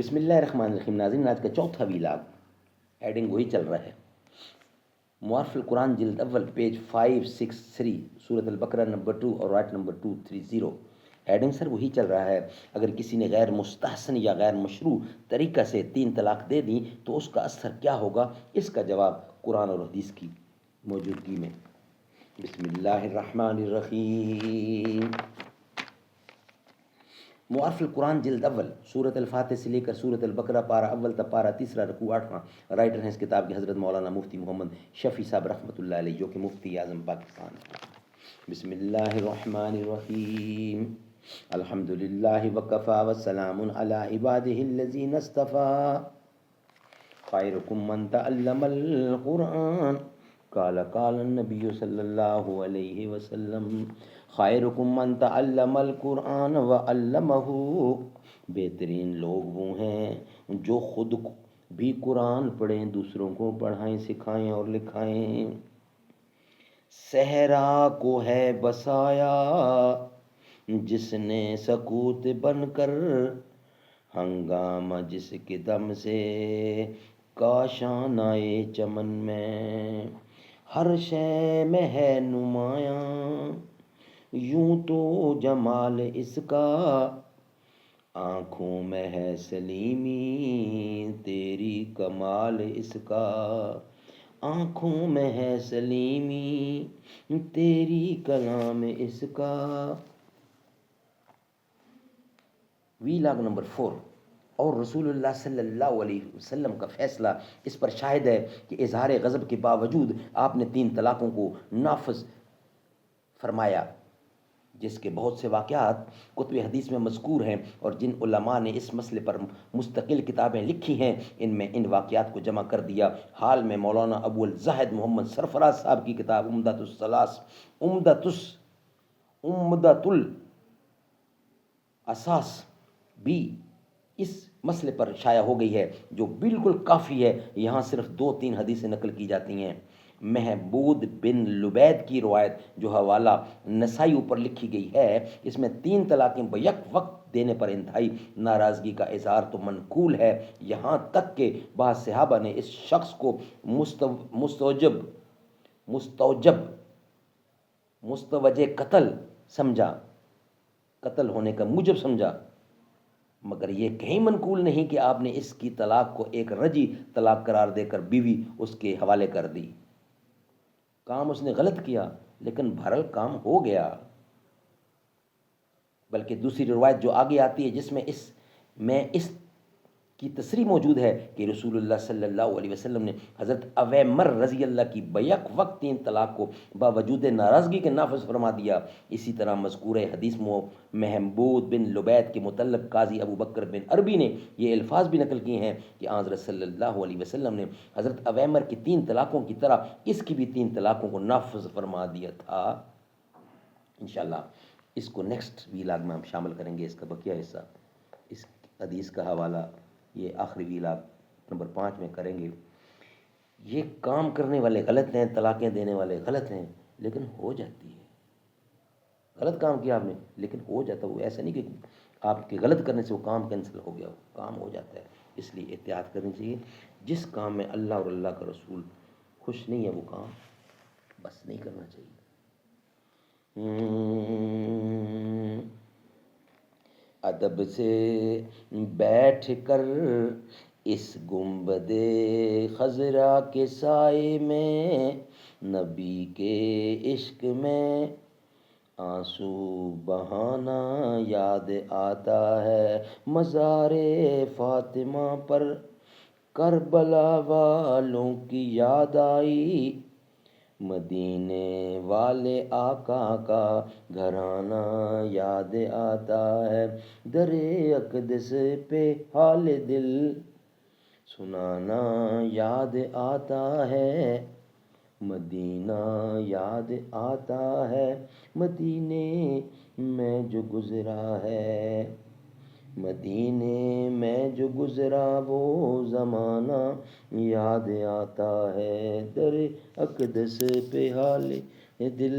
بسم اللہ الرحمن الرحیم. ناظرین، آج کا چوتھا ویلاگ ایڈنگ وہی چل رہا ہے. معارف القرآن جلد اول پیج 563 سورۃ البقرہ نمبر 2 اور آیت نمبر 230. ایڈنگ سر وہی چل رہا ہے. اگر کسی نے غیر مستحسن یا غیر مشروع طریقہ سے 3 طلاق دے دیں تو اس کا اثر کیا ہوگا؟ اس کا جواب قرآن اور حدیث کی موجودگی میں. بسم اللہ الرحمن الرحیم. معارف القرآن جلد اول سورۃ الفاتح سے لے کر سورۃ البقرہ پارہ اول تا پارہ تیسرا رکوع 8واں. رائٹر ہیں اس کتاب کے حضرت مولانا مفتی محمد شفیع صاحب رحمۃ اللہ علیہ، جو کہ مفتی اعظم پاکستان. بسم اللہ الرحمن الرحیم. الحمد للہ وکفیٰ وسلام علی عبادہ الذین اصطفیٰ. خیرکم من تعلم القرآن. قال النبی صلی اللہ علیہ وسلم خیرکم من تعلم القرآن وعلمہ. بہترین لوگ وہ ہیں جو خود بھی قرآن پڑھیں، دوسروں کو پڑھائیں، سکھائیں اور لکھائیں. صحرا کو ہے بسایا جس نے سکوت بن کر، ہنگامہ جس کے دم سے کاشان آئے چمن میں. ہر شے میں ہے نمایاں یوں تو جمال اس کا، آنکھوں میں ہے سلیمی تیری کمال اس کا. آنکھوں میں ہے سلیمی تیری کلام اس کا. Vlog number 4. اور رسول اللہ صلی اللہ علیہ وسلم کا فیصلہ اس پر شاہد ہے کہ اظہار غضب کے باوجود آپ نے 3 طلاقوں کو نافذ فرمایا، جس کے بہت سے واقعات کتب حدیث میں مذکور ہیں اور جن علماء نے اس مسئلے پر مستقل کتابیں لکھی ہیں ان میں ان واقعات کو جمع کر دیا. حال میں مولانا ابو الزاہد محمد سرفراز صاحب کی کتاب عمدۃ الاساس بھی اس مسئلے پر شائع ہو گئی ہے، جو بالکل کافی ہے. یہاں صرف 2-3 حدیثیں نقل کی جاتی ہیں. محمود بن لبید کی روایت جو حوالہ نسائی اوپر لکھی گئی ہے، اس میں 3 طلاقیں بیک وقت دینے پر انتہائی ناراضگی کا اظہار تو منقول ہے. یہاں تک کہ بعض صحابہ نے اس شخص کو مستوجب قتل ہونے کا موجب سمجھا، مگر یہ کہیں منقول نہیں کہ آپ نے اس کی طلاق کو ایک رجی طلاق قرار دے کر بیوی اس کے حوالے کر دی. کام اس نے غلط کیا لیکن بہرحال کام ہو گیا. بلکہ دوسری روایت جو آگے آتی ہے جس میں اس کی تصریح موجود ہے کہ رسول اللہ صلی اللہ علیہ وسلم نے حضرت عویمر رضی اللہ کی بیک وقت 3 طلاق کو باوجود ناراضگی کے نافذ فرما دیا. اسی طرح مذکور حدیث محمود بن لبید کے متعلق قاضی ابو بکر بن عربی نے یہ الفاظ بھی نقل کیے ہیں کہ حضرت صلی اللہ علیہ وسلم نے حضرت عویمر کی 3 طلاقوں کی طرح اس کی بھی 3 طلاقوں کو نافذ فرما دیا تھا. انشاءاللہ اس کو نیکسٹ ویلاگ میں ہم شامل کریں گے. اس کا بقیہ حصہ، اس حدیث کا حوالہ یہ آخری ویلاگ نمبر 5 میں کریں گے. یہ کام کرنے والے غلط ہیں، طلاقیں دینے والے غلط ہیں، لیکن ہو جاتی ہے. غلط کام کیا آپ نے لیکن ہو جاتا. وہ ایسا نہیں کہ آپ کے غلط کرنے سے وہ کام کینسل ہو گیا، وہ کام ہو جاتا ہے. اس لیے احتیاط کرنی چاہیے. جس کام میں اللہ اور اللہ کا رسول خوش نہیں ہے وہ کام بس نہیں کرنا چاہیے. ادب سے بیٹھ کر اس گنبد خضرا کے سائے میں، نبی کے عشق میں آنسو بہانا یاد آتا ہے. مزار فاطمہ پر کربلا والوں کی یاد آئی، مدینے والے آقا کا گھرانہ یاد آتا ہے. در اقدس پہ حال دل سنانا یاد آتا ہے، مدینہ یاد آتا ہے. مدینے میں جو گزرا ہے، مدینے میں جو گزرا وہ زمانہ یاد آتا ہے. در اقدس پہ حال دل